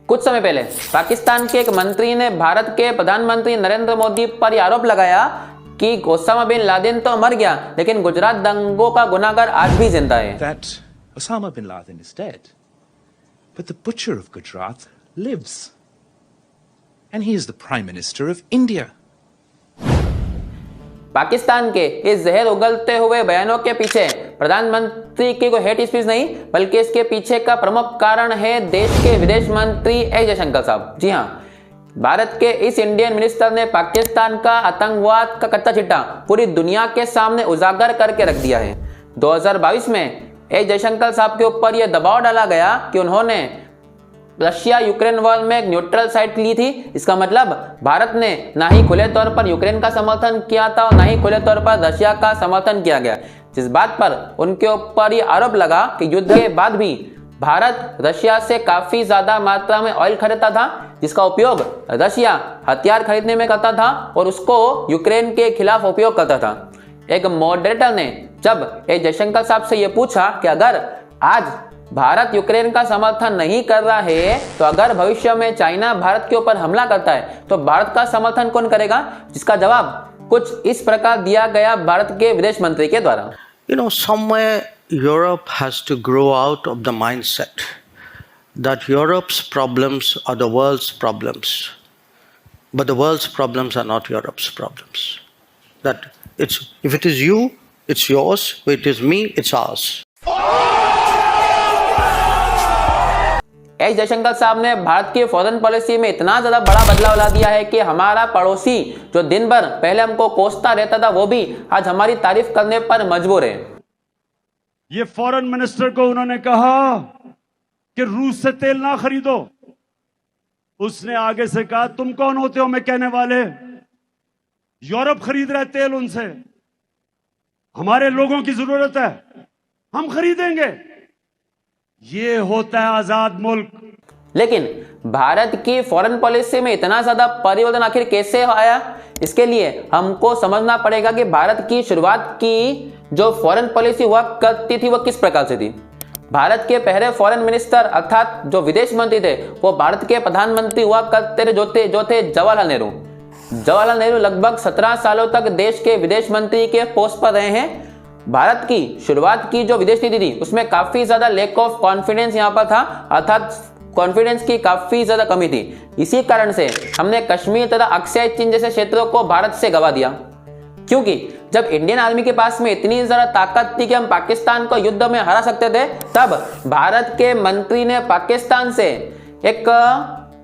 कुछ समय पहले पाकिस्तान के एक मंत्री ने भारत के प्रधानमंत्री नरेंद्र मोदी पर यह आरोप लगाया कि ओसामा बिन लादेन तो मर गया, लेकिन गुजरात दंगों का गुनाहगार आज भी जिंदा है। That Osama bin Laden is dead, but the butcher of Gujarat lives, and he is the Prime Minister of India. Pakistan के इस जहर उगलते हुए बयानों के पीछे प्रधानमंत्री की कोई हेट स्पीच नहीं, बल्कि इसके पीछे का प्रमुख कारण है देश के विदेश मंत्री एस जयशंकर साहब। जी हाँ, भारत के इस इंडियन मिनिस्टर ने पाकिस्तान का आतंकवाद का कच्चा चिट्ठा पूरी दुनिया के सामने उजागर करके रख दिया है। 2022 में एस जयशंकर साहब के ऊपर यह दबाव डाला गया कि उन्होंने रशिया यूक्रेन वॉर में एक न्यूट्रल साइड ली थी। इसका मतलब भारत ने ना ही खुले तौर पर यूक्रेन का समर्थन किया था और ना ही खुले तौर पर रशिया का समर्थन किया गया, जिस बात पर उनके ऊपर ये आरोप लगा कि युद्ध के बाद भी भारत रशिया से काफी ज्यादा मात्रा में ऑयल खरीदता था, जिसका उपयोग रशिया हथियार खरीदने में करता था और उसको यूक्रेन के खिलाफ उपयोग करता था। एक मॉडरेटर ने जब एस जयशंकर साहब से यह पूछा कि अगर आज भारत यूक्रेन का समर्थन नहीं कर रहा है तो अगर भविष्य में चाइना भारत के ऊपर हमला करता है तो भारत का समर्थन कौन करेगा, जिसका जवाब कुछ इस प्रकार दिया गया भारत के विदेश मंत्री के द्वारा। Somewhere Europe has to grow out of the mindset that Europe's problems are the world's problems, but the world's problems are not Europe's problems. That if it is you, it's yours. If it is me, it's ours. S Jaishankar साहब ने भारत की foreign policy में इतना ज्यादा बड़ा बदलाव ला दिया है कि हमारा पड़ोसी जो दिन भर पहले हमको कोसता रहता था वो भी आज हमारी तारीफ करने पर मजबूर है। ये फॉरेन मिनिस्टर को उन्होंने कहा कि रूस से तेल ना खरीदो, उसने आगे से कहा तुम कौन होते हो मैं कहने वाले, यूरोप खरीद रहा है तेल उनसे, हमारे लोगों की जरूरत है हम खरीदेंगे। ये होता है आजाद मुल्क। लेकिन भारत की फॉरेन पॉलिसी में इतना ज्यादा परिवर्तन आखिर कैसे आया, इसके लिए हमको समझना पड़ेगा कि भारत की शुरुआत की जो फॉरेन पॉलिसी हुआ करती थी वो किस प्रकार से थी। भारत के पहले फॉरेन मिनिस्टर अर्थात जो विदेश मंत्री थे वो भारत के प्रधानमंत्री हुआ करते थे जो थे जवाहरलाल नेहरू। जवाहरलाल नेहरू लगभग 17 सालों तक देश के विदेश मंत्री के पोस्ट पर रहे हैं। भारत की शुरुआत की जो विदेश नीति थी उसमें काफी ज्यादा लैक ऑफ कॉन्फिडेंस यहाँ पर था, अर्थात कॉन्फिडेंस की काफी ज्यादा कमी थी। इसी कारण से हमने कश्मीर तथा अक्साई चीन जैसे क्षेत्रों को भारत से गवा दिया, क्योंकि जब इंडियन आर्मी के पास में इतनी ज्यादा ताकत थी कि हम पाकिस्तान को युद्ध में हरा सकते थे, तब भारत के मंत्री ने पाकिस्तान से एक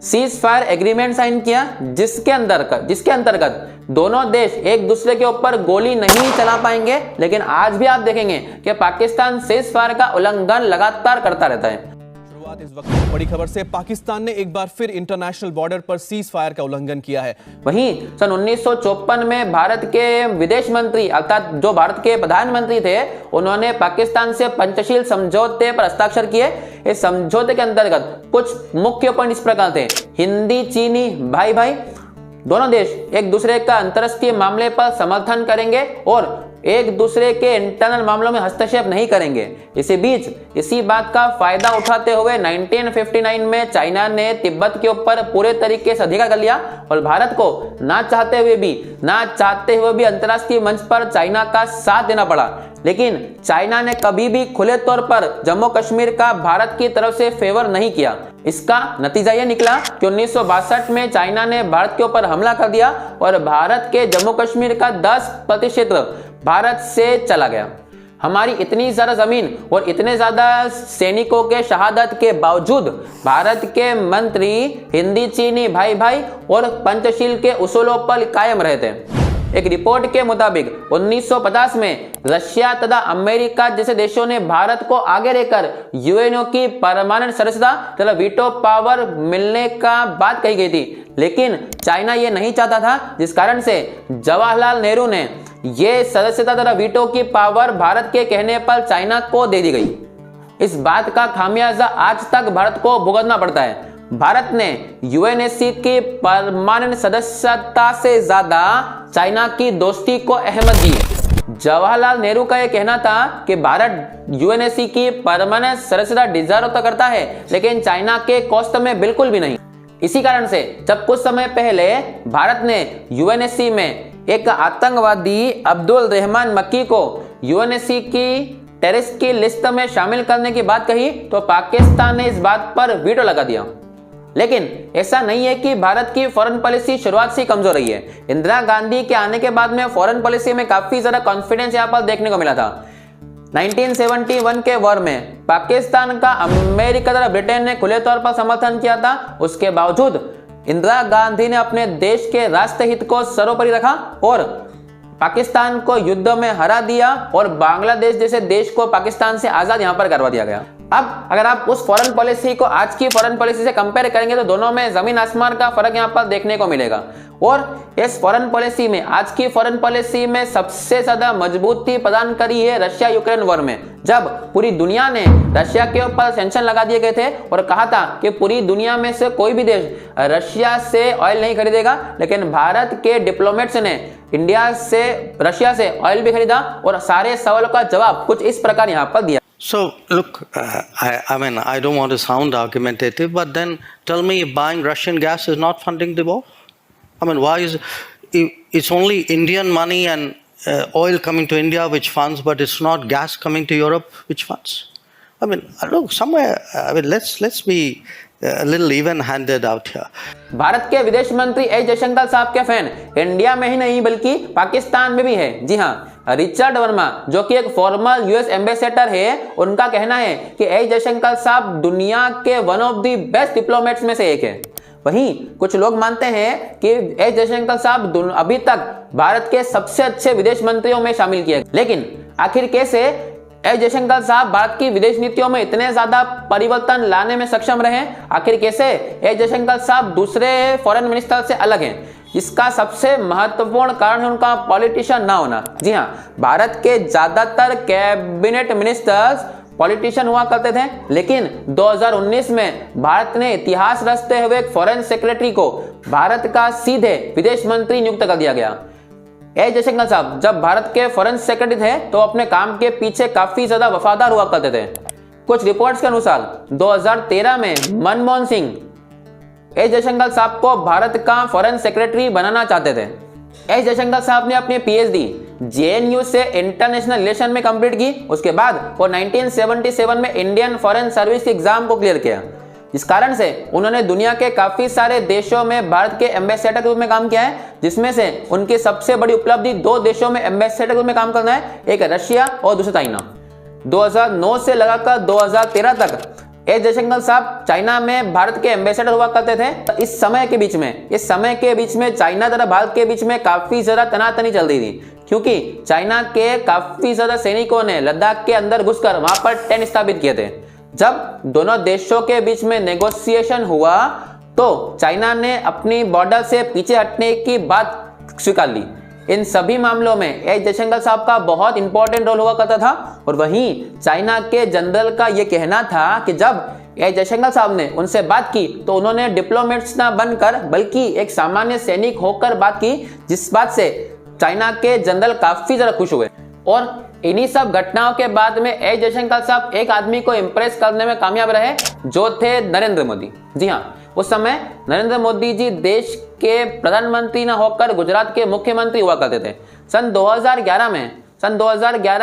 सीज फायर एग्रीमेंट साइन किया, जिसके अंतर्गत दोनों देश एक दूसरे के ऊपर गोली नहीं चला पाएंगे। लेकिन आज भी आप देखेंगे कि पाकिस्तान सीज फायर का उल्लंघन लगातार करता रहता है। शुरुआत इस वक्त की बड़ी खबर से, पाकिस्तान ने एक बार फिर इंटरनेशनल बॉर्डर पर सीज फायर का उल्लंघन किया है। वहीं सन 1954 में भारत के विदेश मंत्री अर्थात जो भारत के प्रधानमंत्री थे उन्होंने पाकिस्तान से पंचशील समझौते पर हस्ताक्षर किए। इस समझौते के अंतर्गत कुछ मुख्य पॉइंट इस प्रकार थे। हिंदी चीनी भाई भाई दोनों देश एक दूसरे का अंतरराष्ट्रीय मामले पर समर्थन करेंगे और एक दूसरे के इंटरनल मामलों में हस्तक्षेप नहीं करेंगे। इसी बात का फायदा उठाते हुए 1959 में चाइना ने तिब्बत के ऊपर पूरे तरीके से अधिकार कर लिया और भारत को ना चाहते हुए भी अंतरराष्ट्रीय मंच पर चाइना का साथ देना पड़ा। लेकिन चाइना ने कभी भी खुले तौर पर जम्मू कश्मीर का भारत की तरफ से फेवर नहीं किया। इसका नतीजा यह निकला कि 1962 में चाइना ने भारत के ऊपर हमला कर दिया और भारत के जम्मू कश्मीर का 10% क्षेत्र भारत से चला गया। हमारी इतनी ज्यादा जमीन और इतने ज्यादा सैनिकों के शहादत के बावजूद भारत के मंत्री हिंदी चीनी भाई भाई और पंचशील के उसूलों पर कायम रहे थे। एक रिपोर्ट के मुताबिक 1950 में रशिया तथा अमेरिका जैसे देशों ने भारत को आगे रहकर यूएनओ की परमानेंट सदस्यता तथा वीटो पावर मिलने का बात कही गई थी, लेकिन चाइना ये नहीं चाहता था, जिस कारण से जवाहरलाल नेहरू ने ये सदस्यता तथा वीटो की पावर भारत के कहने पर चाइना को दे दी गई। इस बात का खामियाजा आज तक भारत को भुगतना पड़ता है। भारत ने यूएनएससी की परमानेंट सदस्यता से ज्यादा चाइना की दोस्ती को अहमियत दी। जवाहरलाल नेहरू का यह कहना था कि भारत यूएनएससी की परमानेंट सदस्यता डिजर्व तो करता है, लेकिन चाइना के कॉस्ट में बिल्कुल भी नहीं। इसी कारण से जब कुछ समय पहले भारत ने यूएनएससी में एक आतंकवादी अब्दुल रहमान मक्की को यूएनएससी की टेररिस्ट की लिस्ट में शामिल करने की बात कही, तो पाकिस्तान ने इस बात पर वीटो लगा दिया। लेकिन ऐसा नहीं है कि भारत की फॉरेन पॉलिसी शुरुआत से कमजोर रही है। इंदिरा गांधी के आने के बाद में फॉरेन पॉलिसी में काफी ज्यादा कॉन्फिडेंस यहां पर देखने को मिला था। 1971 के वॉर में पाकिस्तान का अमेरिका तथा ब्रिटेन ने खुले तौर पर समर्थन किया था। उसके बावजूद इंदिरा गांधी ने अपने देश के राष्ट्र हित को सर्वोपरि रखा और पाकिस्तान को युद्ध में हरा दिया और बांग्लादेश जैसे देश को पाकिस्तान से आजाद यहां पर करवा दिया गया। अब अगर आप उस फॉरेन पॉलिसी को आज की फॉरेन पॉलिसी से कंपेयर करेंगे तो दोनों में जमीन आसमान का फर्क यहां पर देखने को मिलेगा। और इस फॉरेन पॉलिसी में, आज की फॉरेन पॉलिसी में सबसे ज्यादा मजबूती प्रदान करी है रशिया यूक्रेन वॉर में, जब पूरी दुनिया ने रशिया के ऊपर सैंक्शन लगा दिए गए थे और कहा था कि पूरी दुनिया में से कोई भी देश रशिया से ऑयल नहीं खरीदेगा। लेकिन भारत के डिप्लोमेट्स ने इंडिया से, रशिया से ऑयल भी खरीदा और सारे सवालों का जवाब कुछ इस प्रकार यहाँ पर दिया। So, look, I mean, I don't want to sound argumentative, but then tell me if buying Russian gas is not funding the war? I mean, why is it's only Indian money and oil coming to India which funds, but it's not gas coming to Europe which funds? I mean, look, somewhere, I mean, let's be a little even-handed out here. Bharat के विदेश मंत्री S Jaishankar साहब के fan India में ही नहीं बल्कि पाकिस्तान में भी है। जी हाँ, रिचर्ड वर्मा जो कि एक फॉर्मर यूएस एम्बेसडर है, उनका कहना है कि एस जयशंकर साहब दुनिया के one of the best diplomats में से एक है। वहीं कुछ लोग मानते हैं कि एस जयशंकर साहब अभी तक भारत के सबसे अच्छे विदेश मंत्रियों में शामिल किए। लेकिन आखिर कैसे एस जयशंकर साहब भारत की विदेश नीतियों में इतने ज्यादा परिवर्तन लाने में सक्षम रहे? आखिर कैसे एस जयशंकर साहब दूसरे फॉरेन मिनिस्टर से अलग हैं? इसका सबसे महत्वपूर्ण कारण है उनका पॉलिटिशियन ना होना। जी हाँ, भारत के ज्यादातर कैबिनेट मिनिस्टर्स पॉलिटिशियन हुआ करते थे, लेकिन 2019 में भारत ने इतिहास रचते हुए एक फॉरेन सेक्रेटरी को भारत का सीधे विदेश मंत्री नियुक्त कर दिया गया। एस जयशंकर साहब जब भारत के फॉरेन सेक्रेटरी थे तो अपने काम के पीछे काफी ज्यादा वफादार हुआ करते थे। कुछ रिपोर्ट्स के अनुसार 2013 में मनमोहन सिंह एस जयशंकर साहब को भारत का फॉरेन सेक्रेटरी बनाना चाहते थे। एस जयशंकर साहब ने अपनी पीएचडी जेएनयू से इंटरनेशनल रिलेशन में कंप्लीट की। उसके बाद वो 1977 में इंडियन फॉरेन सर्विस एग्जाम को क्लियर किया। इस कारण से उन्होंने दुनिया के काफी सारे देशों में भारत के एम्बेसडर के रूप में काम किया है, जिसमें से उनकी सबसे बड़ी उपलब्धि 2 देशों में एम्बेसडर के रूप में काम करना है, एक रशिया और दूसरा चाइना। 2009 से लगाकर 2013 तक एस जयशंकर साहब चाइना में भारत के एम्बेसडर हुआ करते थे। इस समय के बीच में चाइना तथा भारत के बीच में काफी ज्यादा तनातनी चल रही थी, क्योंकि चाइना के काफी ज्यादा सैनिकों ने लद्दाख के अंदर घुसकर वहां पर टेंट स्थापित किए थे। जब दोनों देशों के बीच में नेगोशिएशन हुआ तो चाइना ने अपनी बॉर्डर से पीछे हटने की बात स्वीकार ली। इन सभी मामलों में एस जयशंकर साहब का बहुत इंपॉर्टेंट रोल हुआ करता था। और वहीं चाइना के जनरल का यह कहना था कि जब एस जयशंकर साहब ने उनसे बात की तो उन्होंने डिप्लोमेट्स ना बनकर बल्कि एक सामान्य सैनिक होकर बात की, जिस बात से चाइना के जनरल काफी ज्यादा खुश हुए। और इन्हीं सब घटनाओं के बाद में एस जयशंकर साहब एक आदमी को इंप्रेस करने में कामयाब रहे, जो थे नरेंद्र मोदी। जी हाँ, उस समय नरेंद्र मोदी जी देश के प्रधानमंत्री न होकर गुजरात के मुख्यमंत्री हुआ करते थे। सन 2011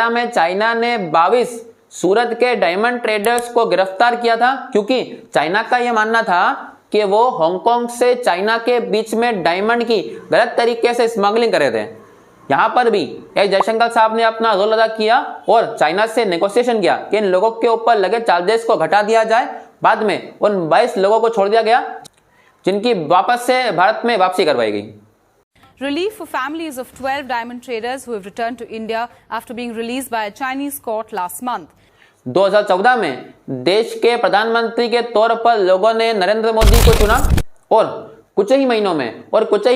में चाइना ने 22 सूरत के डायमंड ट्रेडर्स को गिरफ्तार किया था, क्योंकि चाइना का यह मानना था कि वो हांगकांग से चाइना के बीच में डायमंड की गलत तरीके से स्मगलिंग कर रहे थे। यहां पर भी एस जयशंकर साहब ने अपना रोल अदा किया और चाइना से नेगोशिएशन किया कि इन लोगों के ऊपर लगे चार्जेस को घटा दिया जाए। बाद में उन 22 लोगों को छोड़ दिया गया, जिनकी वापस से भारत में वापसी करवाई गई। Relief for families of 12 diamond traders who have returned to India after being released by a Chinese court last month. 2014 में देश के प्रधानमंत्री के तौर पर लोगों ने नरेंद्र मोदी को चुना और कुछ ही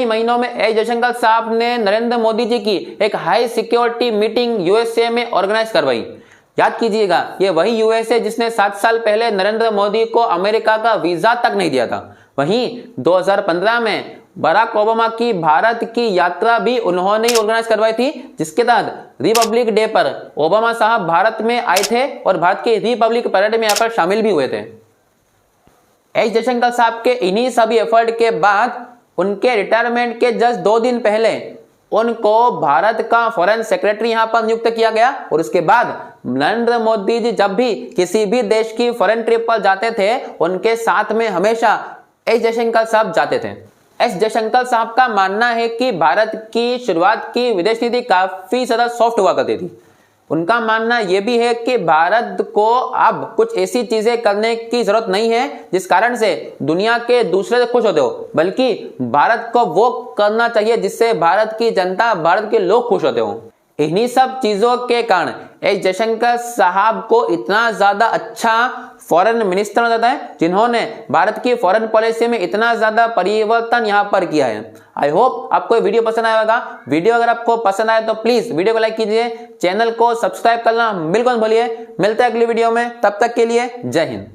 महीनों में एस जयशंकर साहब ने नरेंद्र मोदी जी की एक हाई सिक्योरिटी मीटिंग यूएसए में ऑर्गेनाइज करवाई। याद कीजिएगा, ये वही यूएसए जिसने 7 साल पहले नरेंद्र मोदी को अमेरिका का वीजा तक नहीं दिया था। वहीं 2015 में बराक ओबामा की भारत की यात्रा भी उन्होंने ही ऑर्गेनाइज करवाई थी, जिसके तहत रिपब्लिक डे पर ओबामा साहब भारत में आए थे और भारत के रिपब्लिक परेड में यहाँ पर शामिल भी हुए थे। एस जयशंकर साहब के इन्हीं सभी एफर्ट के बाद उनके रिटायरमेंट के जस्ट 2 दिन पहले उनको भारत का फॉरेन सेक्रेटरी यहां पर नियुक्त किया गया। और उसके बाद नरेंद्र मोदी जी जब भी किसी भी देश की फॉरेन ट्रिप पर जाते थे, उनके साथ में हमेशा एस जयशंकर साहब जाते थे। एस जयशंकर साहब का मानना है कि भारत की शुरुआत की विदेश नीति काफी ज्यादा सॉफ्ट हुआ करती थी। उनका मानना यह भी है कि भारत को अब कुछ ऐसी चीजें करने की जरूरत नहीं है जिस कारण से दुनिया के दूसरे से खुश होते हो, बल्कि भारत को वो करना चाहिए जिससे भारत की जनता, भारत के लोग खुश होते हो। इन्हीं सब चीजों के कारण एस जयशंकर साहब को इतना ज्यादा अच्छा फॉरेन मिनिस्टर हो जाता है, जिन्होंने भारत की फॉरेन पॉलिसी में इतना ज्यादा परिवर्तन यहां पर किया है। आई होप आपको वीडियो पसंद आया होगा। वीडियो अगर आपको पसंद आए तो प्लीज वीडियो को लाइक कीजिए, चैनल को सब्सक्राइब करना बिल्कुल मत भूलिए। मिलते हैं अगली वीडियो में, तब तक के लिए जय हिंद।